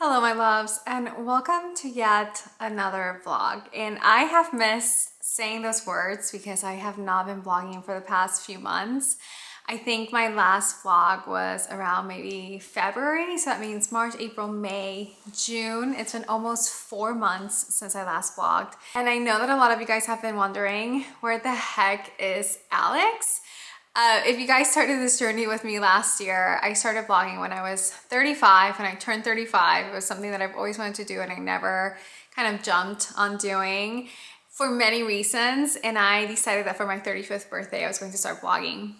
Hello my loves, and welcome to yet another vlog. And I have missed saying those words because I have not been vlogging for the past few months. I think my last vlog was around maybe February, so that means March, April, May, June. It's been almost 4 months since I last vlogged. And I know that a lot of you guys have been wondering, where the heck is Alex? If you guys started this journey with me last year, I started vlogging when I was 35. When I turned 35, it was something that I've always wanted to do and I never kind of jumped on doing for many reasons. And I decided that for my 35th birthday, I was going to start vlogging.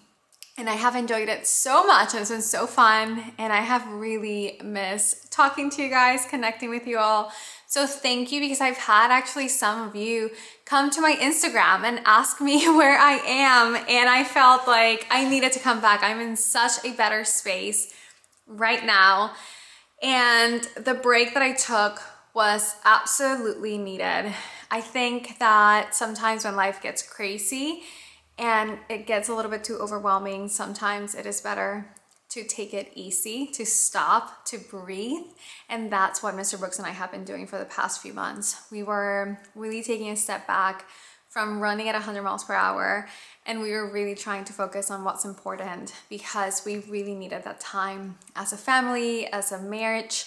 And I have enjoyed it so much and it's been so fun. And I have really missed talking to you guys, connecting with you all. So thank you, because I've had actually some of you come to my Instagram and ask me where I am. And I felt like I needed to come back. I'm in such a better space right now. And the break that I took was absolutely needed. I think that sometimes when life gets crazy and it gets a little bit too overwhelming, sometimes it is better to take it easy, to stop, to breathe. And that's what Mr. Brooks and I have been doing for the past few months. We were really taking a step back from running at 100 miles per hour, and we were really trying to focus on what's important, because we really needed that time as a family, as a marriage,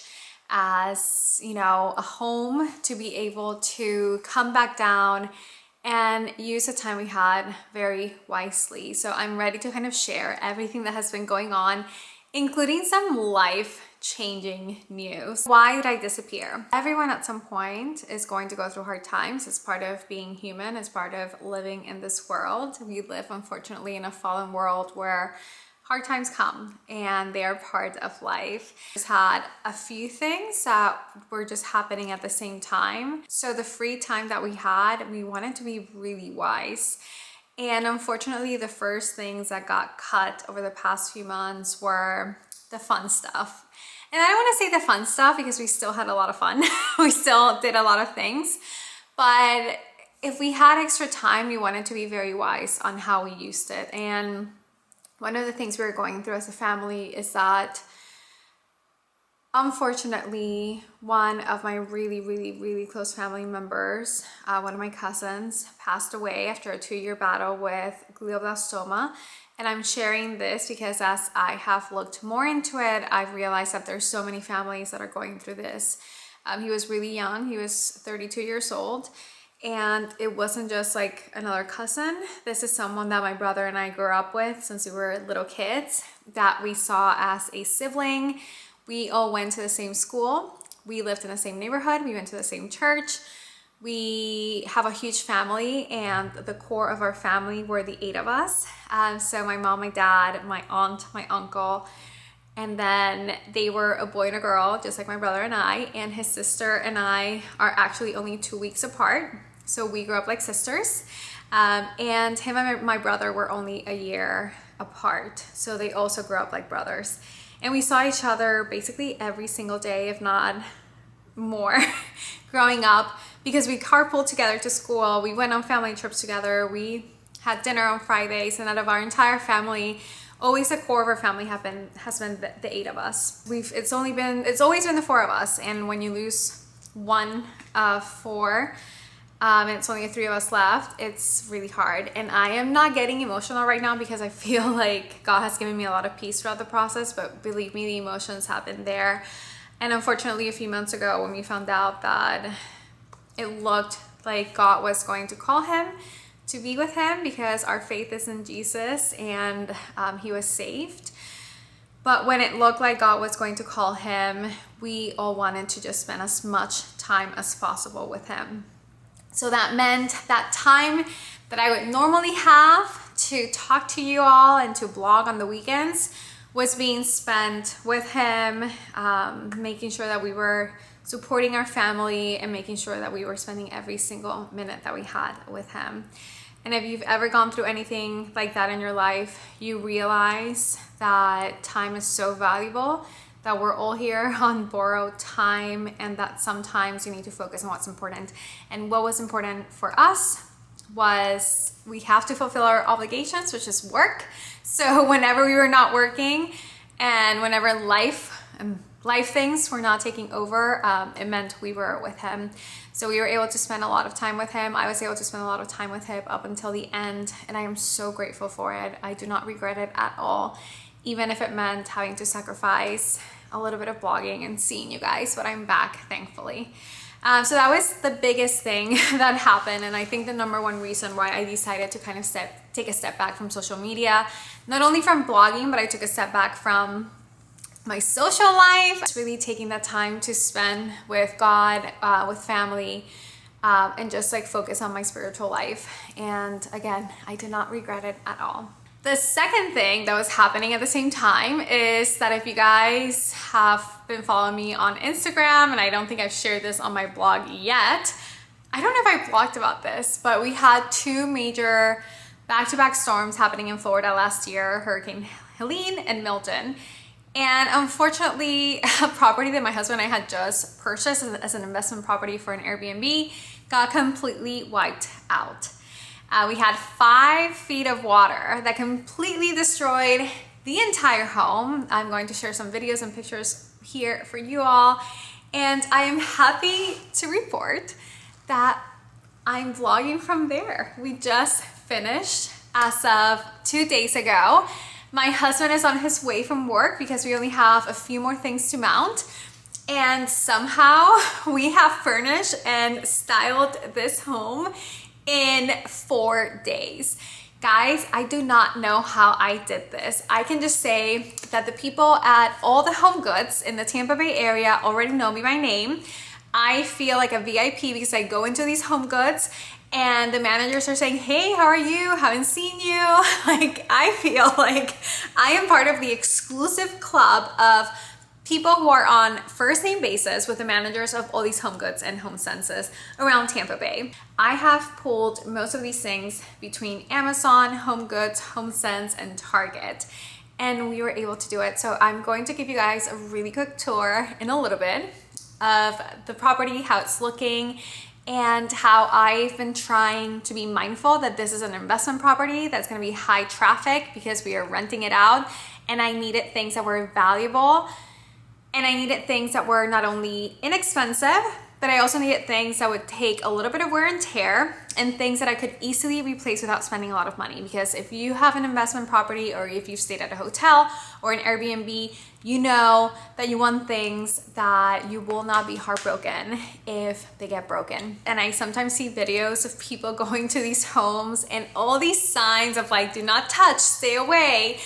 as, you know, a home, to be able to come back down and use the time we had very wisely. So I'm ready to kind of share everything that has been going on, including some life-changing news. Why did I disappear? Everyone at some point is going to go through hard times. It's part of being human. It's part of living in this world. We live, unfortunately, in a fallen world where hard times come and they are part of life. Just had a few things that were just happening at the same time. So the free time that we had, we wanted to be really wise. And unfortunately, the first things that got cut over the past few months were the fun stuff. And I don't want to say the fun stuff because we still had a lot of fun. We still did a lot of things. But if we had extra time, we wanted to be very wise on how we used it. And one of the things we were going through as a family is unfortunately, one of my really close family members, one of my cousins, passed away after a 2-year battle with glioblastoma. And I'm sharing this because as I have looked more into it, I've realized that there's so many families that are going through this. He was really young. He was 32 years old. And it wasn't just like another cousin. This is someone that my brother and I grew up with since we were little kids, that we saw as a sibling. We all went to the same school. We lived in the same neighborhood. We went to the same church. We have a huge family, and the core of our family were the 8 of us. So my mom, my dad, my aunt, my uncle, and then they were a boy and a girl, just like my brother and I, and his sister and I are actually only 2 weeks apart. So we grew up like sisters, and him and my brother were only a year apart. So they also grew up like brothers. And we saw each other basically every single day, if not more, growing up, because we carpooled together to school. We went on family trips together. We had dinner on Fridays, and out of our entire family, always the core of our family has been the 8 of us. It's always been the 4 of us. And when you lose one of 4, and it's only 3 of us left, it's really hard. And I am not getting emotional right now because I feel like God has given me a lot of peace throughout the process, but believe me, the emotions have been there. And unfortunately, a few months ago, when we found out that it looked like God was going to call him to be with him, because our faith is in Jesus, and he was saved. But when it looked like God was going to call him, we all wanted to just spend as much time as possible with him. So that meant that time that I would normally have to talk to you all and to blog on the weekends was being spent with him, making sure that we were supporting our family and making sure that we were spending every single minute that we had with him. And if you've ever gone through anything like that in your life, you realize that time is so valuable, that we're all here on borrowed time, and that sometimes you need to focus on what's important. And what was important for us was we have to fulfill our obligations, which is work. So whenever we were not working and whenever life, and life things were not taking over, it meant we were with him. So we were able to spend a lot of time with him. I was able to spend a lot of time with him up until the end, and I am so grateful for it. I do not regret it at all, even if it meant having to sacrifice a little bit of blogging and seeing you guys, but I'm back, thankfully. So that was the biggest thing that happened, and I think the number one reason why I decided to kind of take a step back from social media, not only from blogging, but I took a step back from my social life. It's really taking that time to spend with God, with family, and just like focus on my spiritual life. And again, I do not regret it at all. The second thing that was happening at the same time is that if you guys have been following me on Instagram, and I don't think I've shared this on my blog yet, I don't know if I blogged about this, but we had two major back-to-back storms happening in Florida last year, Hurricane Helene and Milton. And unfortunately, a property that my husband and I had just purchased as an investment property for an Airbnb got completely wiped out. We had 5 feet of water that completely destroyed the entire home. I'm going to share some videos and pictures here for you all. And I am happy to report that I'm vlogging from there. We just finished as of 2 days ago. My husband is on his way from work because we only have a few more things to mount. And somehow we have furnished and styled this home in 4 days. Guys, I do not know how I did this. I can just say that the people at all the Home Goods in the Tampa Bay area already know me by name. I feel like a VIP because I go into these Home Goods and the managers are saying, hey, how are you? Haven't seen you. Like, I feel like I am part of the exclusive club of people who are on first name basis with the managers of all these Home Goods and Home Senses around Tampa Bay. I have pulled most of these things between Amazon, Home Goods, Home Sense, and Target, and we were able to do it. So I'm going to give you guys a really quick tour in a little bit of the property, how it's looking, and how I've been trying to be mindful that this is an investment property that's going to be high traffic because we are renting it out, and I needed things that were valuable. And I needed things that were not only inexpensive, but I also needed things that would take a little bit of wear and tear, and things that I could easily replace without spending a lot of money. Because if you have an investment property, or if you've stayed at a hotel or an Airbnb, you know that you want things that you will not be heartbroken if they get broken. And I sometimes see videos of people going to these homes and all these signs of like, do not touch, stay away.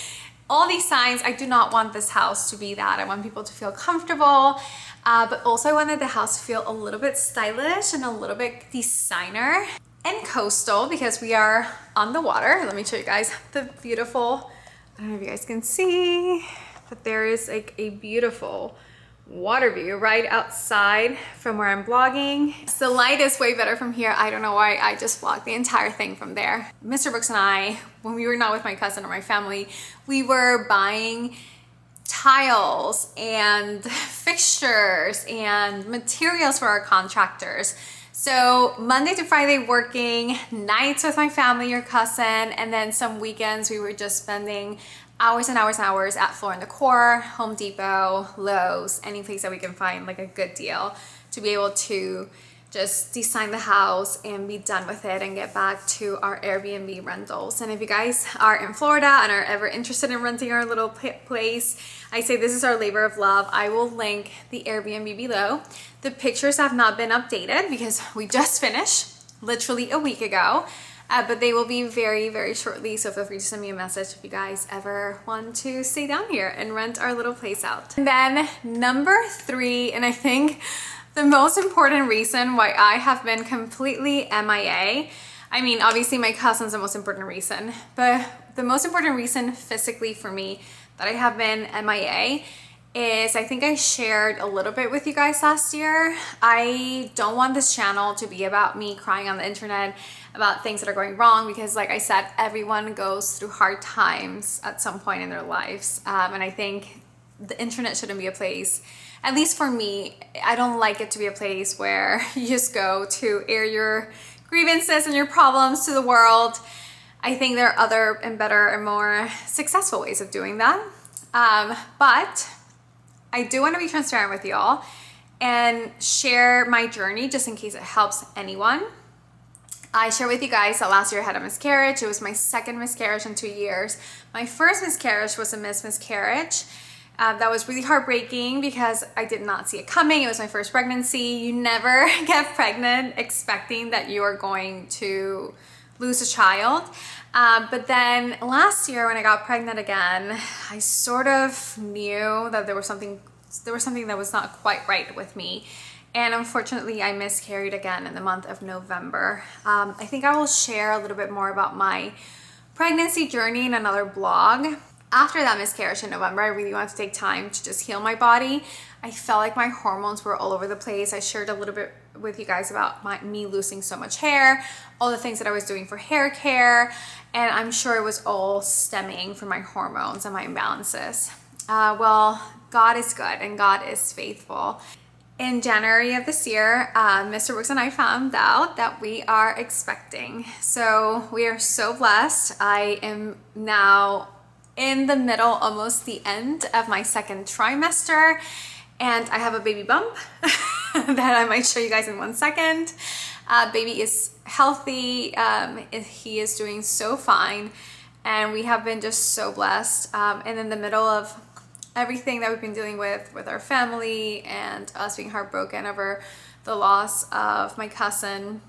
All these signs. I do not want this house to be that. I want people to feel comfortable, but also I wanted the house to feel a little bit stylish and a little bit designer and coastal because we are on the water. Let me show you guys the beautiful, I don't know if you guys can see, but there is like a beautiful water view right outside from where I'm vlogging. So the light is way better from here. I don't know why I just vlogged the entire thing from there. Mr. Brooks and I, when we were not with my cousin or my family, we were buying tiles and fixtures and materials for our contractors. So Monday to Friday working, nights with my family or cousin, and then some weekends we were just spending hours and hours and hours at Floor & Decor, Home Depot, Lowe's, any place that we can find like a good deal to be able to just design the house and be done with it and get back to our Airbnb rentals. And if you guys are in Florida and are ever interested in renting our little place, I say this is our labor of love. I will link the Airbnb below. The pictures have not been updated because we just finished literally a week ago. But they will be very, very shortly. So feel free to send me a message if you guys ever want to stay down here and rent our little place out. And then number 3, and I think the most important reason why I have been completely MIA. I mean, obviously my cousin's the most important reason, but the most important reason physically for me that I have been MIA is, I think I shared a little bit with you guys last year. I don't want this channel to be about me crying on the internet about things that are going wrong, because like I said, everyone goes through hard times at some point in their lives. And I think the internet shouldn't be a place, at least for me, I don't like it to be a place where you just go to air your grievances and your problems to the world. I think there are other and better and more successful ways of doing that. But I do want to be transparent with y'all and share my journey just in case it helps anyone. I share with you guys that last year I had a miscarriage. It was my second miscarriage in 2 years. My first miscarriage was a miscarriage. That was really heartbreaking because I did not see it coming. It was my first pregnancy. You never get pregnant expecting that you are going to lose a child. But then last year when I got pregnant again, I sort of knew that there was something that was not quite right with me. And unfortunately, I miscarried again in the month of November. I think I will share a little bit more about my pregnancy journey in another blog. After that miscarriage in November, I really wanted to take time to just heal my body. I felt like my hormones were all over the place. I shared a little bit with you guys about me losing so much hair, all the things that I was doing for hair care, and I'm sure it was all stemming from my hormones and my imbalances. Well, God is good and God is faithful. In January of this year, Mr. Brooks and I found out that we are expecting. So we are so blessed. I am now in the middle, almost the end of my second trimester, and I have a baby bump that I might show you guys in 1 second. Baby is healthy. He is doing so fine, and we have been just so blessed. And in the middle of everything that we've been dealing with our family and us being heartbroken over the loss of my cousin,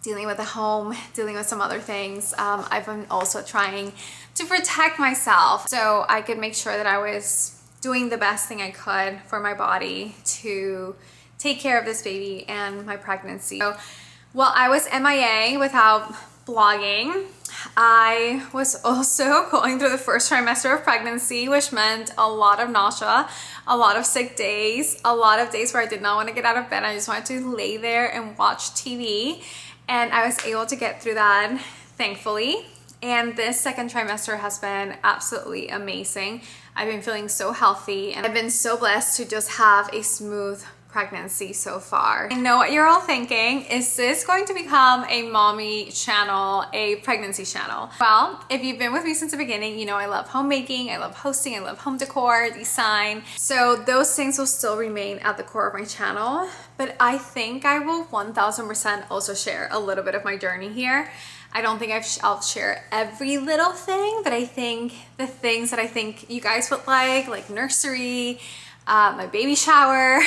dealing with the home, dealing with some other things, I've been also trying to protect myself so I could make sure that I was doing the best thing I could for my body to take care of this baby and my pregnancy. So while I was MIA without blogging, I was also going through the first trimester of pregnancy, which meant a lot of nausea, a lot of sick days, a lot of days where I did not want to get out of bed. I just wanted to lay there and watch TV. And I was able to get through that, thankfully. And this second trimester has been absolutely amazing. I've been feeling so healthy, and I've been so blessed to just have a smooth pregnancy so far. I know what you're all thinking. Is this going to become a mommy channel, a pregnancy channel? Well, if you've been with me since the beginning, you know I love homemaking, I love hosting, I love home decor, design. So those things will still remain at the core of my channel, but I think I will 1000% also share a little bit of my journey here. I don't think I'll share every little thing, but I think the things that I think you guys would like nursery, my baby shower,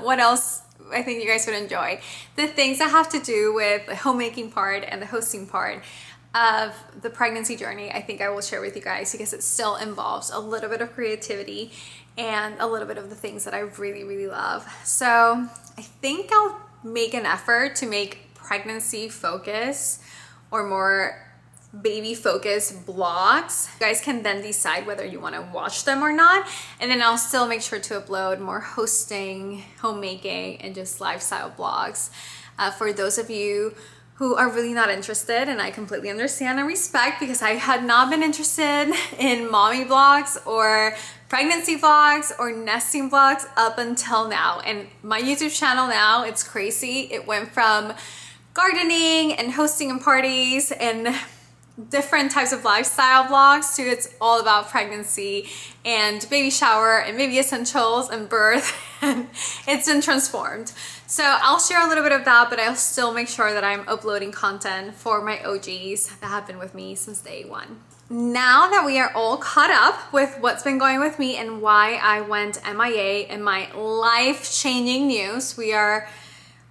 what else I think you guys would enjoy. The things that have to do with the homemaking part and the hosting part of the pregnancy journey, I think I will share with you guys because it still involves a little bit of creativity and a little bit of the things that I really, really love. So I think I'll make an effort to make pregnancy focus or more baby focused blogs. You guys can then decide whether you want to watch them or not, and then I'll still make sure to upload more hosting, homemaking, and just lifestyle blogs for those of you who are really not interested. And I completely understand and respect, because I had not been interested in mommy vlogs or pregnancy vlogs or nesting vlogs up until now. And my YouTube channel now, it's crazy. It went from gardening and hosting and parties and different types of lifestyle vlogs to it's all about pregnancy and baby shower and baby essentials and birth, and it's been transformed. So I'll share a little bit of that, but I'll still make sure that I'm uploading content for my OGs that have been with me since day one. Now that we are all caught up with what's been going with me and why I went MIA and my life-changing news, we are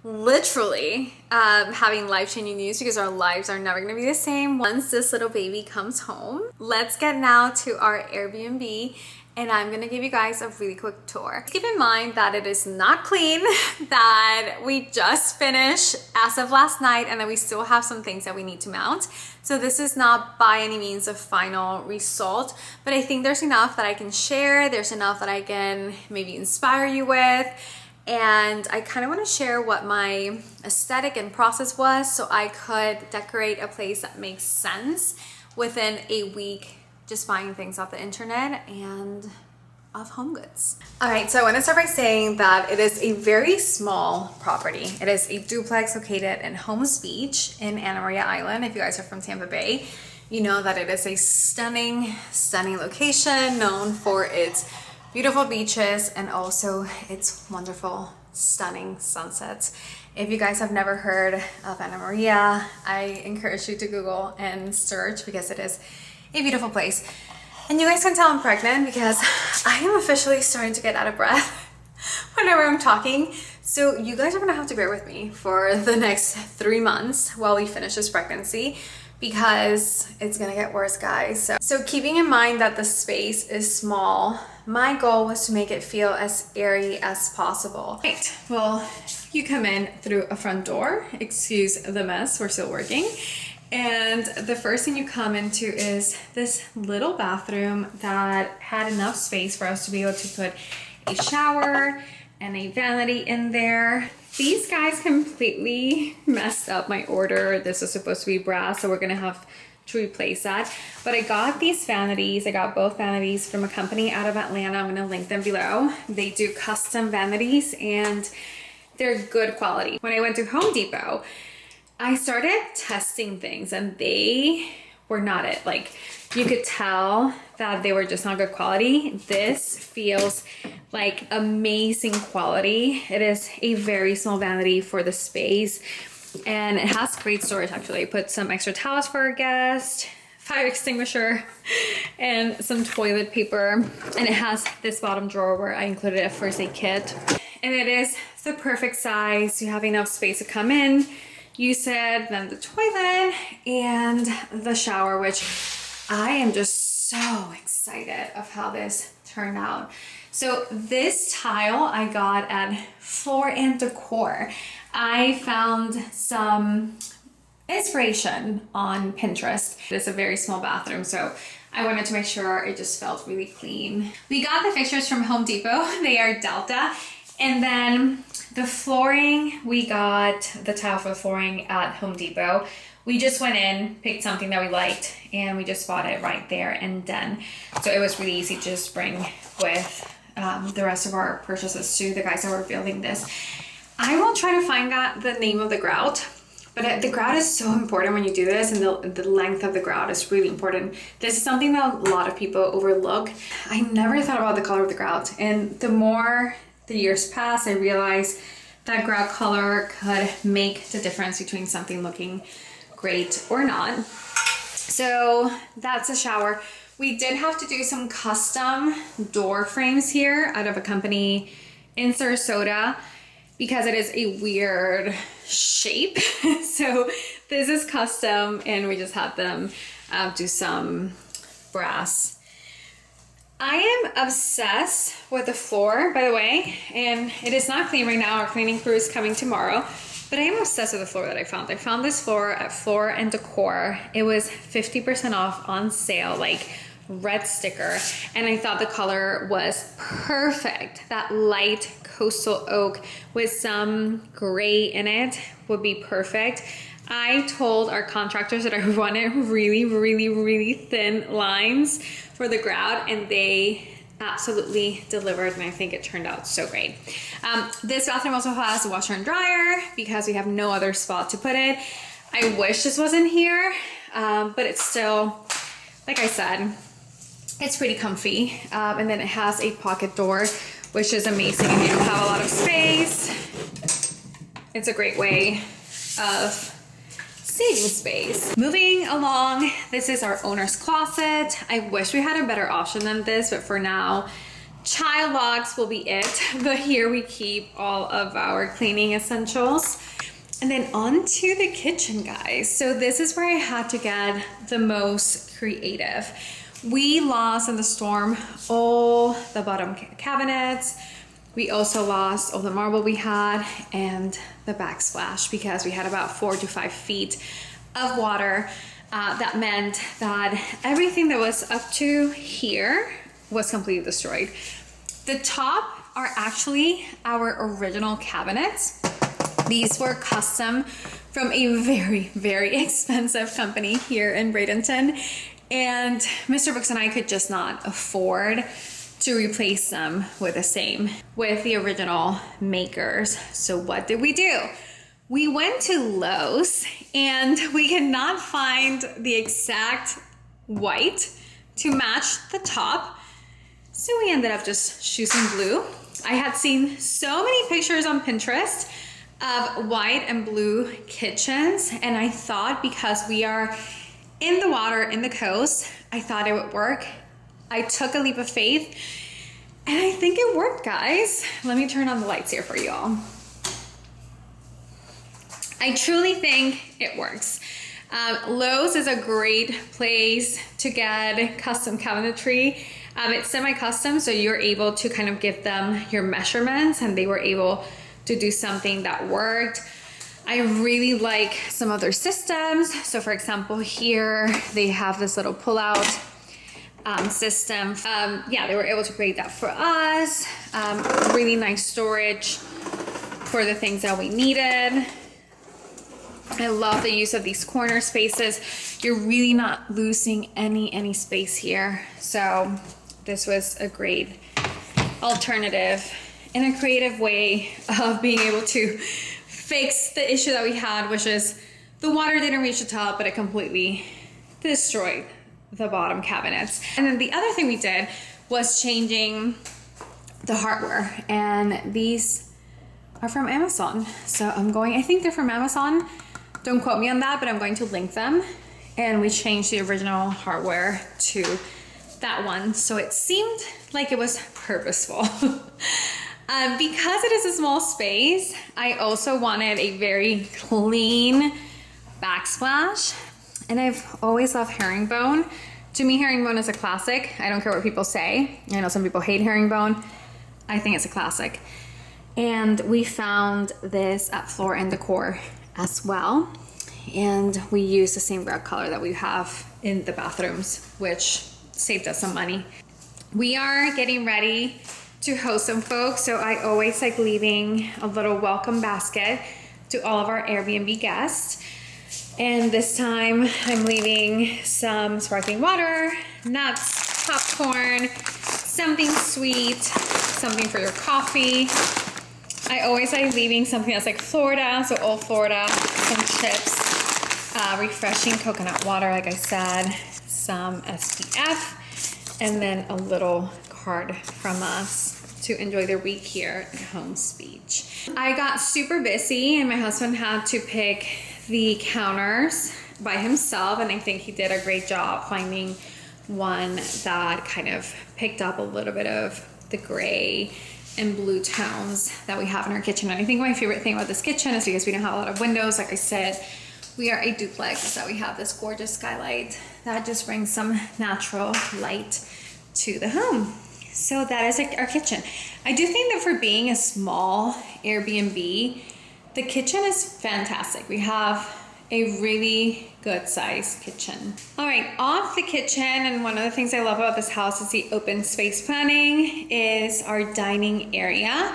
literally having life-changing news because our lives are never going to be the same once this little baby comes home. Let's get now to our Airbnb, and I'm going to give you guys a really quick tour. Keep in mind that it is not clean, that we just finished as of last night, and that we still have some things that we need to mount. So this is not by any means a final result, but I think there's enough that I can share. There's enough that I can maybe inspire you with. And I kind of want to share what my aesthetic and process was so I could decorate a place that makes sense within a week, just buying things off the internet and of home goods. All right, so I want to start by saying that it is a very small property. It is a duplex located in Holmes Beach in Anna Maria Island. If you guys are from Tampa Bay, you know that it is a stunning, stunning location known for its beautiful beaches, and also its wonderful, stunning sunsets. If you guys have never heard of Anna Maria, I encourage you to Google and search because it is a beautiful place. And you guys can tell I'm pregnant because I am officially starting to get out of breath whenever I'm talking. So you guys are gonna have to bear with me for the next 3 months while we finish this pregnancy, because it's gonna get worse, guys. So keeping in mind that the space is small, my goal was to make it feel as airy as possible. Right, well, you come in through a front door. Excuse the mess, we're still working. And the first thing you come into is this little bathroom that had enough space for us to be able to put a shower and a vanity in there. These guys completely messed up my order. This was supposed to be brass, so we're gonna have to replace that. But I got these vanities. I got both vanities from a company out of Atlanta. I'm gonna link them below. They do custom vanities and they're good quality. When I went to Home Depot, I started testing things and they were not it. Like, you could tell that they were just not good quality. This feels like amazing quality. It is a very small vanity for the space and it has great storage. Actually, I put some extra towels for our guest, fire extinguisher, and some toilet paper. And it has this bottom drawer where I included a first aid kit. And it is the perfect size. You have enough space to come in, use it, then the toilet and the shower, which I am just so excited of how this turned out. So this tile I got at Floor & Decor. I found some inspiration on Pinterest. It's a very small bathroom, so I wanted to make sure it just felt really clean. We got the fixtures from Home Depot. They are Delta. And then the flooring, we got the tile for the flooring at Home Depot. We just went in, picked something that we liked, and we just bought it right there and then. So it was really easy to just bring with the rest of our purchases to the guys that were building this. I will try to find out the name of the grout, but the grout is so important when you do this, and the length of the grout is really important. This is something that a lot of people overlook. I never thought about the color of the grout, and the more the years pass, I realized that grout color could make the difference between something looking great or not. So that's a shower. We did have to do some custom door frames here out of a company in Sarasota because it is a weird shape. So this is custom and we just had them do some brass. I am obsessed with the floor, by the way, and it is not clean right now. Our cleaning crew is coming tomorrow, but I am obsessed with the floor that I found. I found this floor at Floor & Decor. It was 50% off on sale, like red sticker, and I thought the color was perfect. That light coastal oak with some gray in it would be perfect. I told our contractors that I wanted really, really, really thin lines for the grout, and they absolutely delivered, and I think it turned out so great. This bathroom also has a washer and dryer because we have no other spot to put it. I wish this wasn't here, but it's still, like I said, it's pretty comfy. And then it has a pocket door, which is amazing if you don't have a lot of space. It's a great way of saving space. Moving along, this is our owner's closet. I wish we had a better option than this, but for now, child locks will be it. But here we keep all of our cleaning essentials. And then on to the kitchen, guys. So this is where I had to get the most creative. We lost in the storm all the bottom cabinets. We also lost all the marble we had and the backsplash because we had about 4 to 5 feet of water. That meant that everything that was up to here was completely destroyed. The top are actually our original cabinets. These were custom from a very, very expensive company here in Bradenton. And Mr. Brooks and I could just not afford to replace them with the original makers. So what did we do? We went to Lowe's and we could not find the exact white to match the top. So we ended up just choosing blue. I had seen so many pictures on Pinterest of white and blue kitchens, and I thought because we are in the water, in the coast, I thought it would work. I took a leap of faith, and I think it worked, guys. Let me turn on the lights here for you all. I truly think it works. Lowe's is a great place to get custom cabinetry. It's semi-custom, so you're able to kind of give them your measurements, and they were able to do something that worked. I really like some of their systems. So for example, here they have this little pull-out system. Yeah, they were able to create that for us. Really nice storage for the things that we needed. I love the use of these corner spaces. You're really not losing any space here. So this was a great alternative and a creative way of being able to fix the issue that we had, which is the water didn't reach the top, but it completely destroyed the bottom cabinets. And then the other thing we did was changing the hardware, and these are from Amazon. So I think they're from Amazon. Don't quote me on that, but I'm going to link them. And we changed the original hardware to that one. So it seemed like it was purposeful. Because it is a small space, I also wanted a very clean backsplash. And I've always loved herringbone. To me, herringbone is a classic. I don't care what people say. I know some people hate herringbone. I think it's a classic. And we found this at Floor & Decor as well. And we used the same rug color that we have in the bathrooms, which saved us some money. We are getting ready to host some folks, so I always like leaving a little welcome basket to all of our Airbnb guests. And this time I'm leaving some sparkling water, nuts, popcorn, something sweet, something for your coffee. I always like leaving something that's like Florida, so Old Florida, some chips, refreshing coconut water, like I said, some SPF, and then a little card from us to enjoy their week here at Home Speech. I got super busy and my husband had to pick the counters by himself, and I think he did a great job finding one that kind of picked up a little bit of the gray and blue tones that we have in our kitchen. And I think my favorite thing about this kitchen is because we don't have a lot of windows. Like I said, we are a duplex, so we have this gorgeous skylight that just brings some natural light to the home. So that is our kitchen. I do think that for being a small Airbnb, the kitchen is fantastic. We have a really good size kitchen. All right, off the kitchen, and one of the things I love about this house is the open space planning, is our dining area.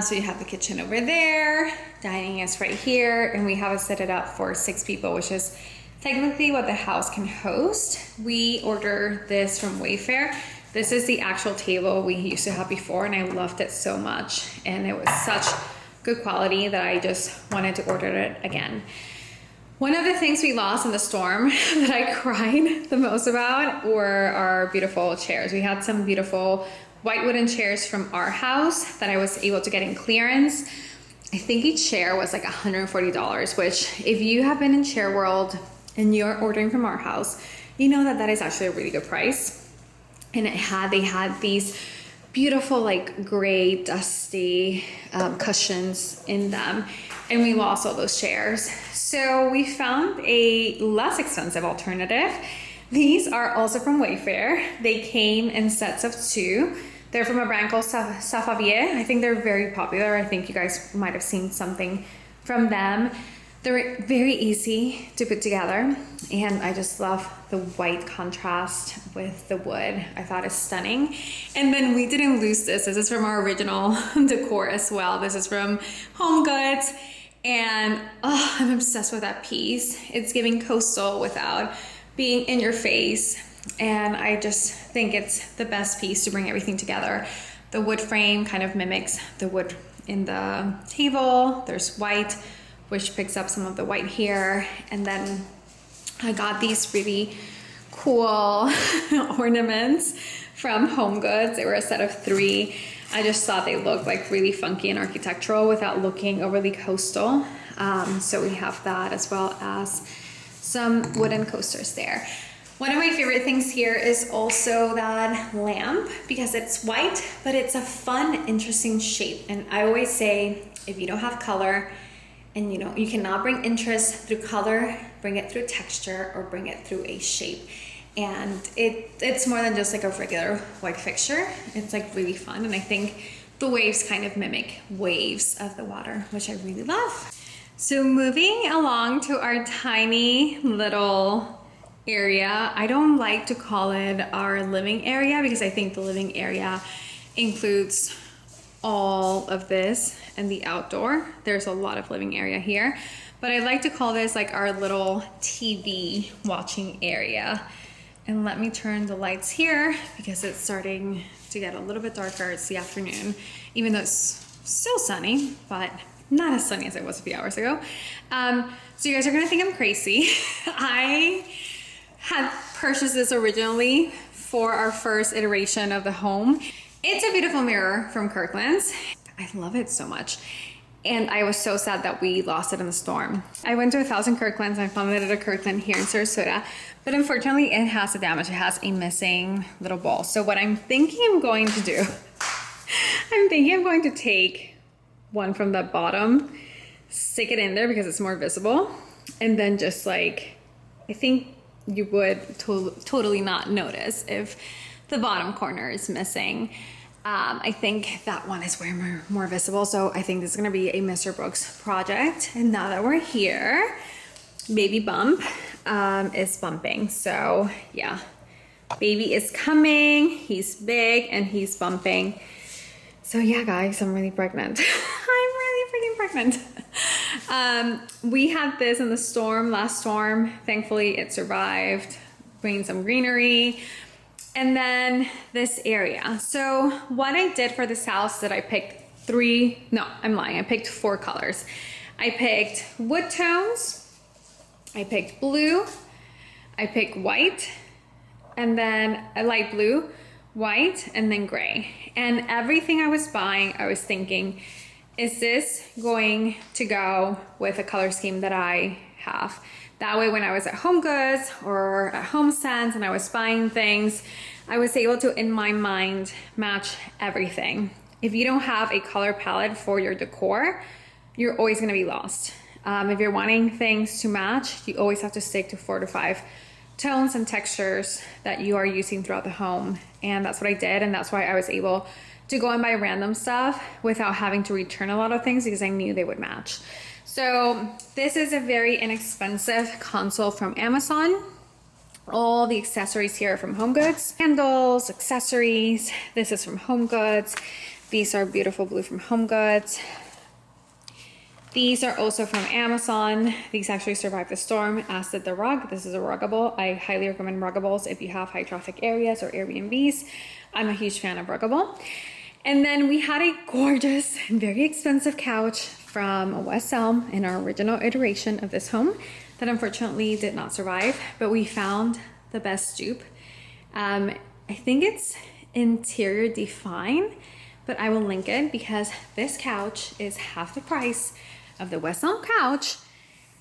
So you have the kitchen over there, dining is right here, and we have it set it up for 6 people, which is technically what the house can host. We order this from Wayfair. This is the actual table we used to have before, and I loved it so much, and it was such good quality that I just wanted to order it again. One of the things we lost in the storm that I cried the most about were our beautiful chairs. We had some beautiful white wooden chairs from our house that I was able to get in clearance. I think each chair was like $140, which if you have been in Chair World and you're ordering from our house, you know that that is actually a really good price. And they had these beautiful like gray dusty cushions in them, and we lost all those chairs. So we found a less expensive alternative. These are also from Wayfair. They came in sets of 2. They're from a brand called Safavier. I think they're very popular. I think you guys might have seen something from them. They're very easy to put together, and I just love the white contrast with the wood. I thought it's stunning. And then we didn't lose this. This is from our original decor as well. This is from Home Goods, and oh, I'm obsessed with that piece. It's giving coastal without being in your face, and I just think it's the best piece to bring everything together. The wood frame kind of mimics the wood in the table. There's white, which picks up some of the white here. And then I got these really cool ornaments from Home Goods. They were a set of 3. I just thought they looked like really funky and architectural without looking overly coastal. So we have that, as well as some wooden coasters there. One of my favorite things here is also that lamp, because it's white, but it's a fun, interesting shape. And I always say, if you don't have color and you cannot bring interest through color, bring it through texture or bring it through a shape. And it's more than just like a regular white fixture. It's like really fun. And I think the waves kind of mimic waves of the water, which I really love. So moving along to our tiny little area. I don't like to call it our living area because I think the living area includes all of this and the outdoor. There's a lot of living area here, but I like to call this like our little TV watching area. And let me turn the lights here because it's starting to get a little bit darker. It's the afternoon, even though it's still sunny, but not as sunny as it was a few hours ago. So you guys are gonna think I'm crazy. I had purchased this originally for our first iteration of the home. It's a beautiful mirror from Kirkland's. I love it so much. And I was so sad that we lost it in the storm. I went to 1,000 Kirkland's and I found it at a Kirkland here in Sarasota, but unfortunately it has a damage. It has a missing little ball. So what I'm thinking I'm going to do, I'm thinking I'm going to take one from the bottom, stick it in there because it's more visible, and then just like, I think you would totally not notice if the bottom corner is missing. I think that one is way more visible. So I think this is gonna be a Mr. Brooks project. And now that we're here, baby bump is bumping. So yeah, baby is coming. He's big and he's bumping. So yeah, guys, I'm really pregnant. I'm really freaking pregnant. We had this in the storm, last storm. Thankfully it survived, bringing some greenery. And then this area. So what I did for this house that I picked I picked 4 colors. I picked wood tones, I picked blue, I picked white, and then a light blue, white, and then gray. And everything I was buying, I was thinking, is this going to go with a color scheme that I have? That way, when I was at Home Goods or at HomeSense and I was buying things, I was able to, in my mind, match everything. If you don't have a color palette for your decor, you're always gonna be lost. If you're wanting things to match, you always have to stick to 4 to 5 tones and textures that you are using throughout the home. And that's what I did, and that's why I was able to go and buy random stuff without having to return a lot of things because I knew they would match. So this is a very inexpensive console from Amazon. All the accessories here are from Home Goods. Candles, accessories. This is from Home Goods. These are beautiful blue from Home Goods. These are also from Amazon. These actually survived the storm, as did the rug. This is a Ruggable. I highly recommend Ruggables if you have high traffic areas or Airbnbs. I'm a huge fan of Ruggable. And then we had a gorgeous and very expensive couch from West Elm in our original iteration of this home that unfortunately did not survive, but we found the best dupe. I think it's Interior Define, but I will link it because this couch is half the price of the West Elm couch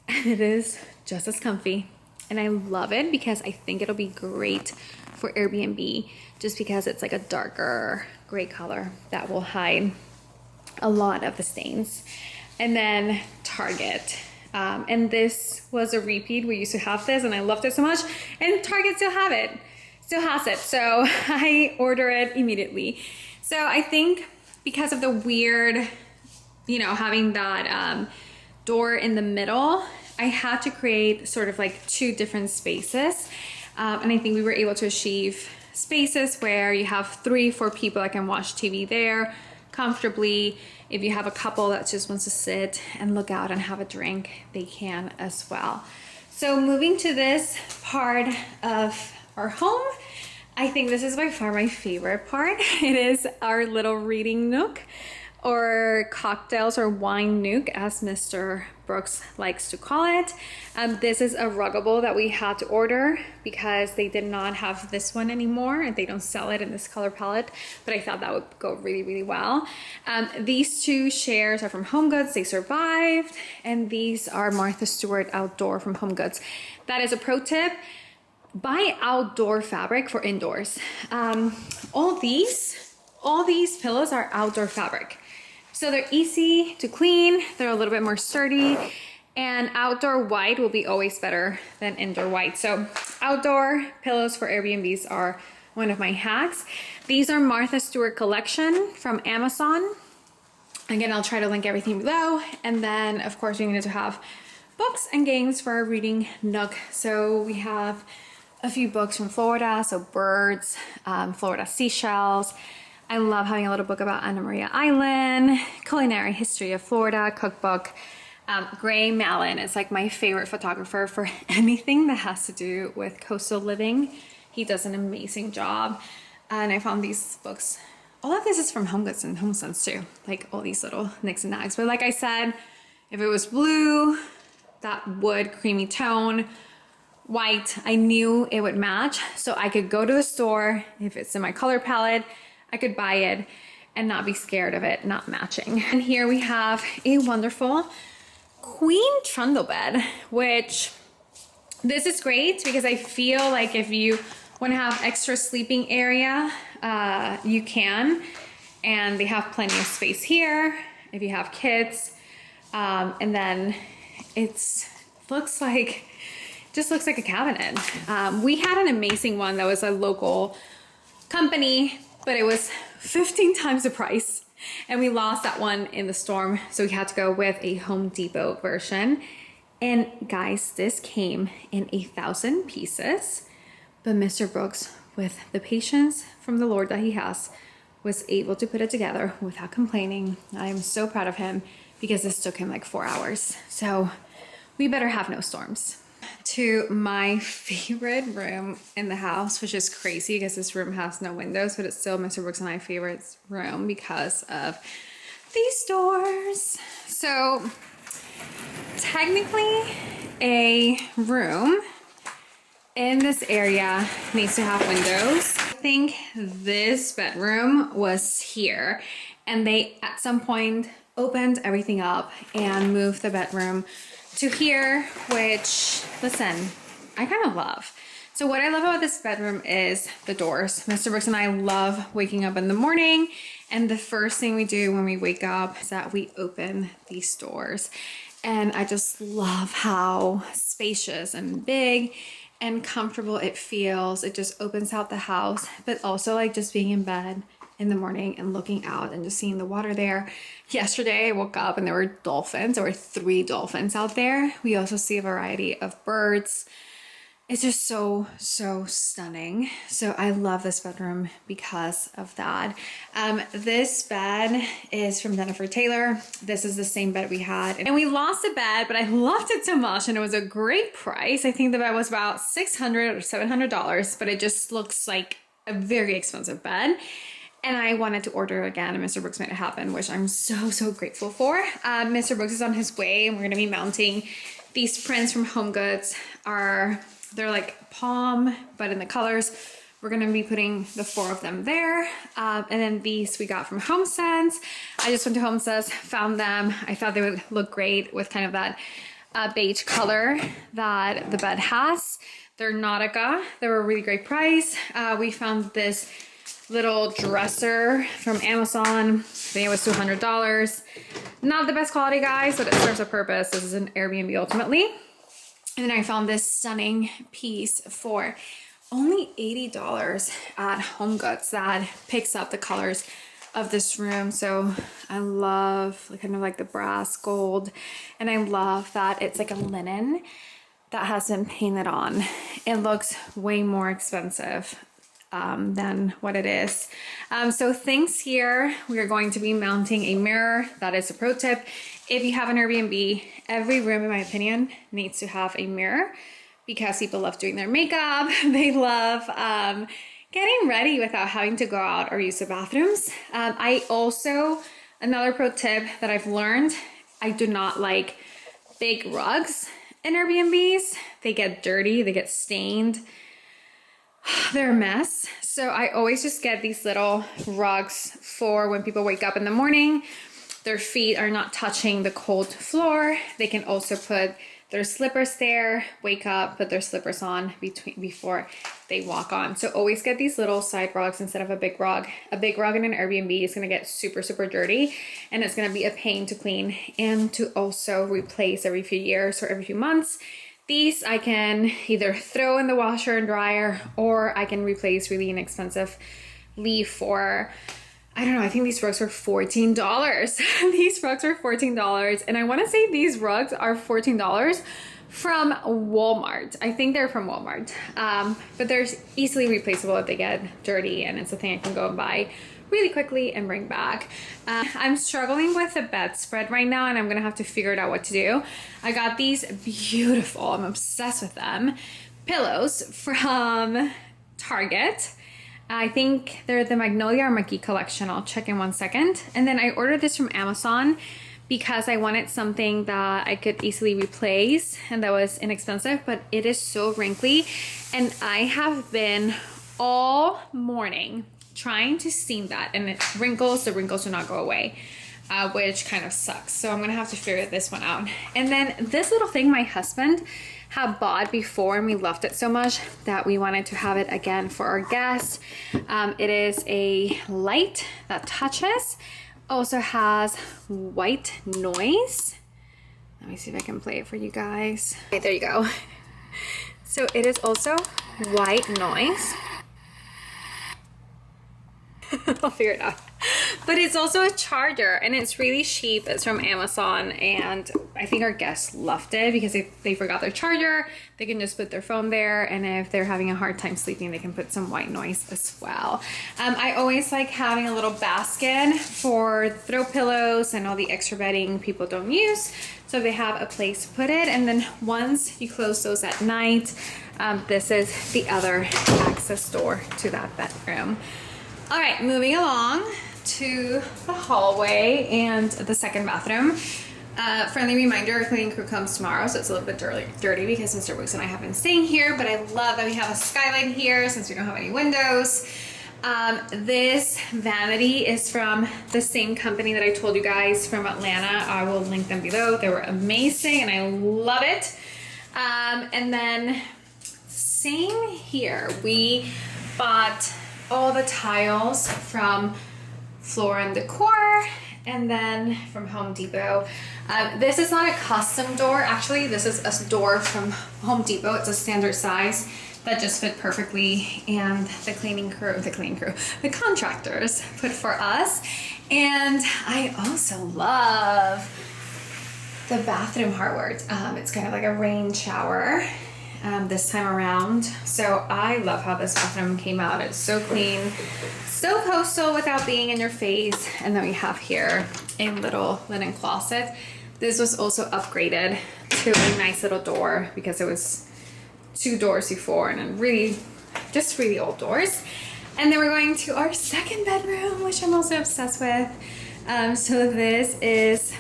and it is just as comfy. And I love it because I think it'll be great for Airbnb just because it's like a darker gray color that will hide a lot of the stains. And then Target. And this was a repeat. We used to have this and I loved it so much, and Target still has it. So I order it immediately. So I think because of the weird, having that door in the middle, I had to create sort of like 2 different spaces. And I think we were able to achieve spaces where you have 3-4 people that can watch TV there comfortably. If you have a couple that just wants to sit and look out and have a drink, they can as well. So moving to this part of our home, I think this is by far my favorite part. It is our little reading nook. or cocktails or wine nuke, as Mr. Brooks likes to call it. This is a Ruggable that we had to order because they did not have this one anymore and they don't sell it in this color palette, but I thought that would go really, really well. These two chairs are from HomeGoods, they survived, and these are Martha Stewart Outdoor from HomeGoods. That is a pro tip. Buy outdoor fabric for indoors. All these pillows are outdoor fabric. So they're easy to clean, they're a little bit more sturdy, and outdoor white will be always better than indoor white. So outdoor pillows for Airbnbs are one of my hacks. These are Martha Stewart collection from Amazon. Again, I'll try to link everything below. And then of course we need to have books and games for our reading nook. So we have a few books from Florida, so birds, Florida seashells. I love having a little book about Anna Maria Island, culinary history of Florida, cookbook. Gray Mallon is like my favorite photographer for anything that has to do with coastal living. He does an amazing job. And I found these books. All of this is from HomeGoods and HomeSense too. Like all these little nicks and nags. But like I said, if it was blue, that wood creamy tone, white, I knew it would match. So I could go to the store, if it's in my color palette, I could buy it and not be scared of it not matching. And here we have a wonderful queen trundle bed, which this is great because I feel like if you want to have extra sleeping area, you can. And they have plenty of space here if you have kids. And then just looks like a cabinet. We had an amazing one that was a local company, but it was 15 times the price and we lost that one in the storm, so we had to go with a Home Depot version. And guys, this came in 1,000 pieces, but Mr. Brooks, with the patience from the Lord that he has, was able to put it together without complaining. I am so proud of him because this took him like 4 hours, so we better have no storms. To my favorite room in the house, which is crazy because this room has no windows, but it's still Mr. Brooks and my favorite room because of these doors. So technically a room in this area needs to have windows. I think this bedroom was here and they at some point opened everything up and moved the bedroom to here, which, listen, I kind of love. So what I love about this bedroom is the doors. Mr. Brooks and I love waking up in the morning, and the first thing we do when we wake up is that we open these doors. And I just love how spacious and big and comfortable it feels. It just opens out the house, but also like just being in bed in the morning and looking out and just seeing the water there. Yesterday I woke up and there were dolphins. There were 3 dolphins out there. We also see a variety of birds. It's just so stunning. So I love this bedroom because of that. This bed is from Jennifer Taylor. This is the same bed we had. And we lost the bed, but I loved it so much and it was a great price. I think the bed was about $600 or $700, but it just looks like a very expensive bed. And I wanted to order again, and Mr. Brooks made it happen, which I'm so grateful for. Mr. Brooks is on his way, and we're gonna be mounting these prints from HomeGoods. They're like palm, but in the colors. We're gonna be putting the 4 of them there. And then these we got from HomeSense. I just went to HomeSense, found them. I thought they would look great with kind of that beige color that the bed has. They're Nautica. They were a really great price. We found this little dresser from Amazon. I think it was $200. Not the best quality, guys, but it serves a purpose. This is an Airbnb ultimately. And then I found this stunning piece for only $80 at HomeGoods that picks up the colors of this room. So I love kind of like the brass gold, and I love that it's like a linen that has been painted on. It looks way more expensive than what it is. So things here, we are going to be mounting a mirror. That is a pro tip. If you have an Airbnb, every room, in my opinion, needs to have a mirror because people love doing their makeup. They love getting ready without having to go out or use the bathrooms. I also Another pro tip that I've learned, I do not like big rugs in Airbnbs. They get dirty, they get stained. They're a mess. So I always just get these little rugs for when people wake up in the morning. Their feet are not touching the cold floor. They can also put their slippers there, wake up, put their slippers on before they walk on. So always get these little side rugs instead of a big rug. A big rug in an Airbnb is gonna get super, super dirty, and it's gonna be a pain to clean and to also replace every few years or every few months. These I can either throw in the washer and dryer, or I can replace really inexpensively for, I don't know, I think these rugs were $14. These rugs were $14. And I want to say these rugs are $14 from Walmart. I think they're from Walmart. But they're easily replaceable if they get dirty, and it's a thing I can go and buy really quickly and bring back. I'm struggling with the bedspread right now, and I'm gonna have to figure it out what to do. I got these beautiful, I'm obsessed with them, pillows from Target. I think they're the Magnolia or Maki collection. I'll check in 1 second. And then I ordered this from Amazon because I wanted something that I could easily replace and that was inexpensive, but it is so wrinkly. And I have been all morning trying to steam that, and the wrinkles do not go away, which kind of sucks. So I'm gonna have to figure this one out. And then this little thing my husband had bought before, and we loved it so much that we wanted to have it again for our guests. It is a light that touches, also has white noise. Let me see if I can play it for you guys. Okay, there you go. So it is also white noise. I'll figure it out. But it's also a charger, and it's really cheap. It's from Amazon, and I think our guests loved it because they forgot their charger. They can just put their phone there, and if they're having a hard time sleeping, they can put some white noise as well. I always like having a little basket for throw pillows and all the extra bedding people don't use, so they have a place to put it. And then once you close those at night, this is the other access door to that bedroom. All right, moving along to the hallway and the second bathroom. Friendly reminder, our cleaning crew comes tomorrow, so it's a little bit dirty because Mr. Brooks and I have been staying here, but I love that we have a skylight here since we don't have any windows. This vanity is from the same company that I told you guys from Atlanta. I will link them below. They were amazing and I love it. And then same here. We bought all the tiles from Floor and Decor, and then from Home Depot. This is not a custom door. Actually, this is a door from Home Depot. It's a standard size that just fit perfectly, and the contractors put for us. And I also love the bathroom hardware. It's kind of like a rain shower this time around. So I love how this bathroom came out. It's so clean, so coastal without being in your face. And then we have here a little linen closet. This was also upgraded to a nice little door because it was 2 doors before, and then really old doors. And then we're going to our second bedroom, which I'm also obsessed with. So this is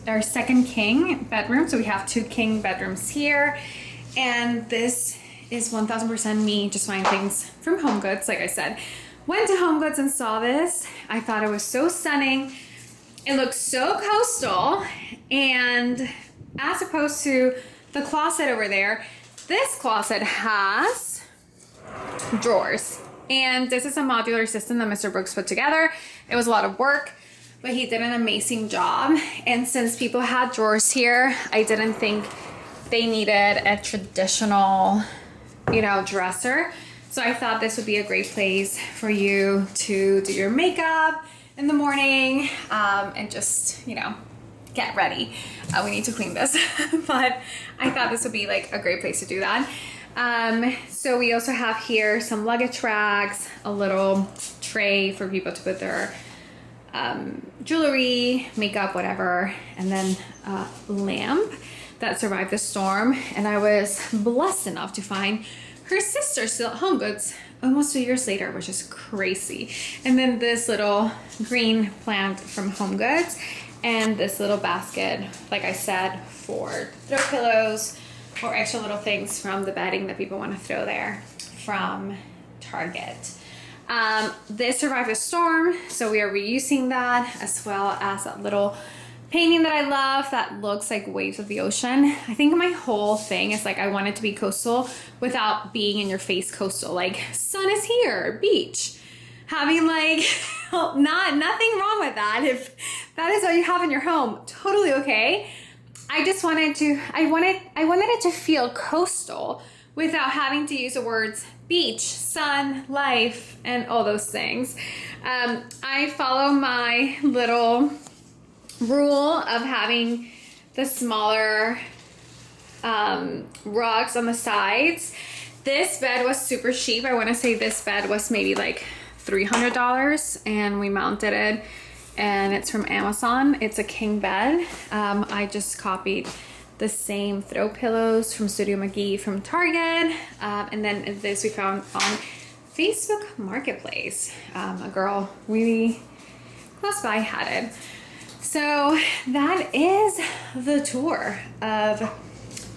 our second king bedroom. So we have 2 king bedrooms here. And this is 1000% me just buying things from Home Goods. Like I said, went to Home Goods and saw this. I thought it was so stunning. It looks so coastal. And as opposed to the closet over there, this closet has drawers. And this is a modular system that Mr. Brooks put together. It was a lot of work, but he did an amazing job. And since people had drawers here, I didn't think they needed a traditional, dresser. So I thought this would be a great place for you to do your makeup in the morning, and just, get ready. We need to clean this, but I thought this would be like a great place to do that. So we also have here some luggage rags, a little tray for people to put their jewelry, makeup, whatever, and then a lamp that survived the storm. And I was blessed enough to find her sister still at Home Goods almost 2 years later, which is crazy. And then this little green plant from Home Goods, and this little basket, like I said, for throw pillows or extra little things from the bedding that people want to throw there from Target. This survived a storm, so we are reusing that, as well as that little painting that I love that looks like waves of the ocean. I think my whole thing is like I want it to be coastal without being in your face coastal. Like, sun is here, beach. Having like, nothing wrong with that. If that is what you have in your home, totally okay. I just wanted to, I wanted it to feel coastal without having to use the words beach, sun, life, and all those things. I follow my little rule of having the smaller rugs on the sides. This bed was super cheap. I want to say this bed was maybe like $300, and we mounted it, and it's from Amazon. It's a king bed. I just copied the same throw pillows from Studio McGee from Target, and then this we found on Facebook Marketplace. A girl really close by had it. So that is the tour of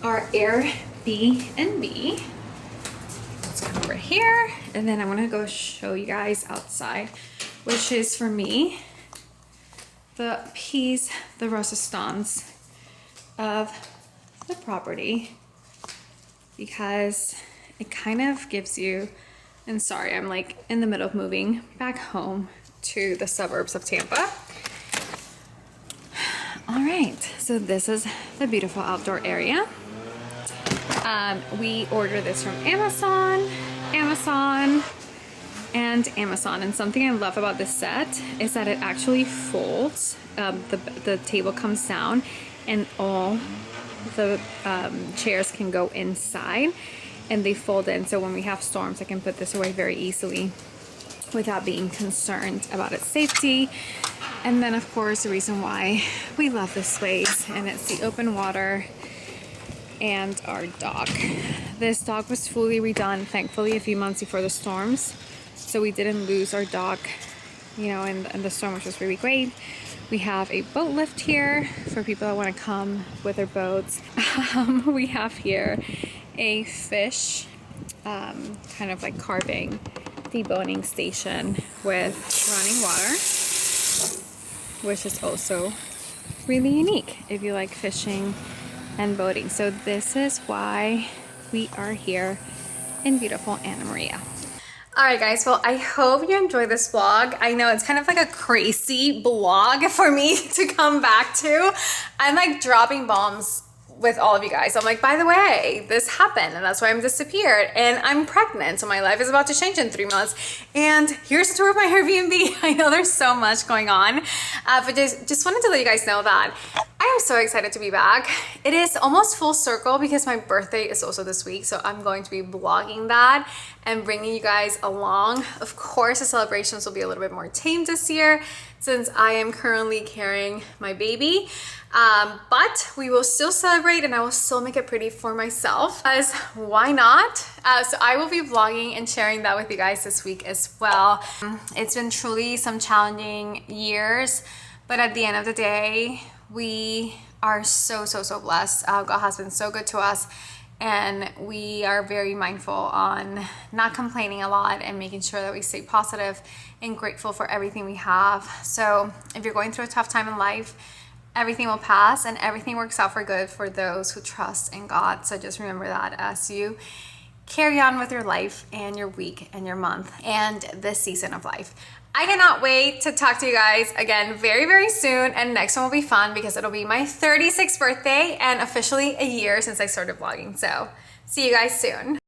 our Airbnb. Let's come over here, and then I'm gonna go show you guys outside, which is for me the piece, the resistance of the property, because it kind of gives you, and sorry, I'm like in the middle of moving back home to the suburbs of Tampa. All right, so this is the beautiful outdoor area. We ordered this from Amazon, and something I love about this set is that it actually folds. The table comes down, and all the chairs can go inside, and they fold in. So when we have storms, I can put this away very easily without being concerned about its safety. And then of course the reason why we love this space, and it's the open water and our dock. This dock was fully redone, thankfully, a few months before the storms, so we didn't lose our dock, you know, in the storm, which was really great. We have a boat lift here for people that want to come with their boats. We have here a fish kind of like carving deboning station with running water, which is also really unique if you like fishing and boating. So this is why we are here in beautiful Anna Maria. All right, guys, well, I hope you enjoyed this vlog. I know it's kind of like a crazy vlog for me to come back to. I'm like dropping bombs with all of you guys. I'm like, by the way, this happened, and that's why I'm disappeared, and I'm pregnant, so my life is about to change in 3 months, and here's a tour of my Airbnb. I know there's so much going on, but just wanted to let you guys know that I am so excited to be back. It is almost full circle because my birthday is also this week, so I'm going to be vlogging that and bringing you guys along. Of course, the celebrations will be a little bit more tame this year since I am currently carrying my baby. But we will still celebrate, and I will still make it pretty for myself, as why not? So I will be vlogging and sharing that with you guys this week as well. It's been truly some challenging years, but at the end of the day, we are so blessed. God has been so good to us, and we are very mindful on not complaining a lot and making sure that we stay positive and grateful for everything we have. So if you're going through a tough time in life, everything will pass, and everything works out for good for those who trust in God. So just remember that as you carry on with your life and your week and your month and this season of life. I cannot wait to talk to you guys again very soon, and next one will be fun because it'll be my 36th birthday and officially a year since I started vlogging. So see you guys soon.